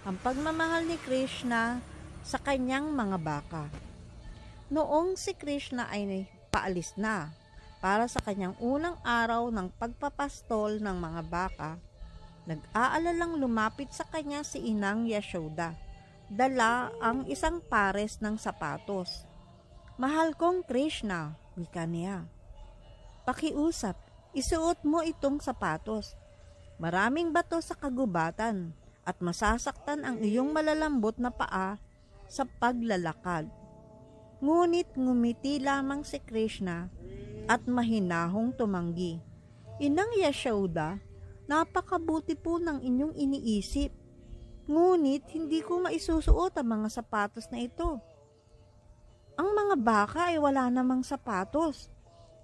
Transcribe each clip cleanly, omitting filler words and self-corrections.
ang pagmamahal ni Krishna sa kanyang mga baka. Noong si Krishna ay paalis na para sa kanyang unang araw ng pagpapastol ng mga baka, nag-aalalang lumapit sa kanya si Inang Yashoda. Dala ang isang pares ng sapatos. "Mahal kong Krishna," wika niya, "pakiusap, isuot mo itong sapatos. Maraming bato sa kagubatan at masasaktan ang iyong malalambot na paa sa paglalakad." Ngunit ngumiti lamang si Krishna at mahinahong tumanggi. "Inang Yashoda, napakabuti po ng inyong iniisip. Ngunit hindi ko maisusuot ang mga sapatos na ito. Ang mga baka ay wala namang sapatos.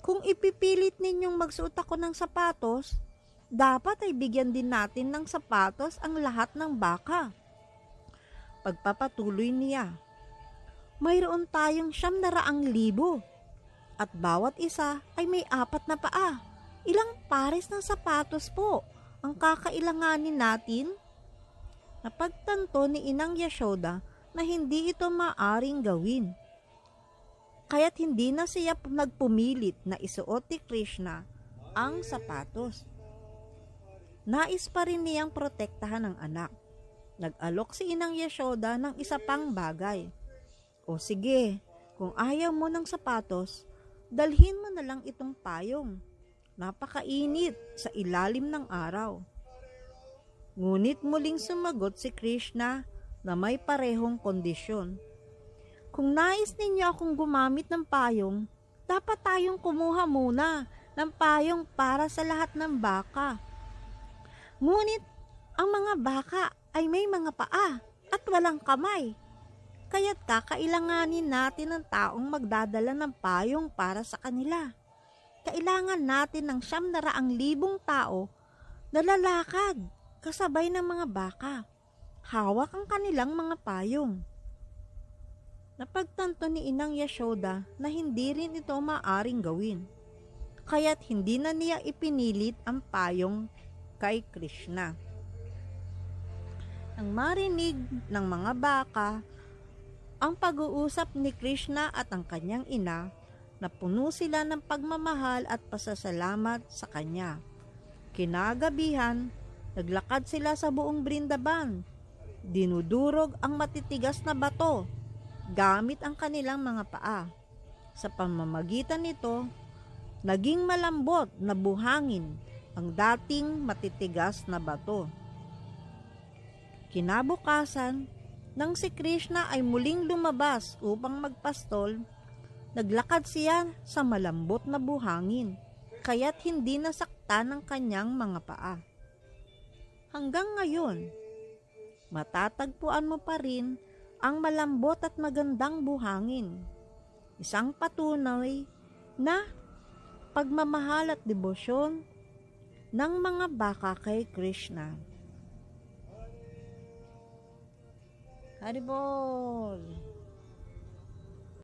Kung ipipilit ninyong magsuot ako ng sapatos, dapat ay bigyan din natin ng sapatos ang lahat ng baka." Pagpapatuloy niya, "Mayroon tayong 900,000 at bawat isa ay may 4 na paa. Ilang pares ng sapatos po ang kakailanganin natin?" Napagtanto ni Inang Yashoda na hindi ito maaring gawin. Kaya't hindi na siya nagpumilit na isuot ni Krishna ang sapatos. Nais pa rin niyang protektahan ang anak. Nag-alok si Inang Yashoda ng isa pang bagay. "O sige, kung ayaw mo ng sapatos, dalhin mo na lang itong payong. Napakainit sa ilalim ng araw." Ngunit muling sumagot si Krishna na may parehong kondisyon. "Kung nais ninyo akong gumamit ng payong, dapat tayong kumuha muna ng payong para sa lahat ng baka. Ngunit ang mga baka ay may mga paa at walang kamay. Kaya't kakailanganin natin ng taong magdadala ng payong para sa kanila. Kailangan natin ng 900,000 tao na lalakad kasabay ng mga baka. Hawak ang kanilang mga payong." Napagtanto ni Inang Yashoda na hindi rin ito maaring gawin. Kaya't hindi na niya ipinilit ang payong kay Krishna. Nang marinig ng mga baka ang pag-uusap ni Krishna at ang kanyang ina, napuno sila ng pagmamahal at pasasalamat sa kanya. Kinagabihan, naglakad sila sa buong Brindaban. Dinudurog ang matitigas na bato gamit ang kanilang mga paa. Sa pamamagitan nito, naging malambot na buhangin ang dating matitigas na bato. Kinabukasan, nang si Krishna ay muling lumabas upang magpastol, naglakad siya sa malambot na buhangin, kaya't hindi nasaktan ang kanyang mga paa. Hanggang ngayon, matatagpuan mo pa rin ang malambot at magandang buhangin, isang patunay na pagmamahal at debosyon ng mga baka kay Krishna. Haribol!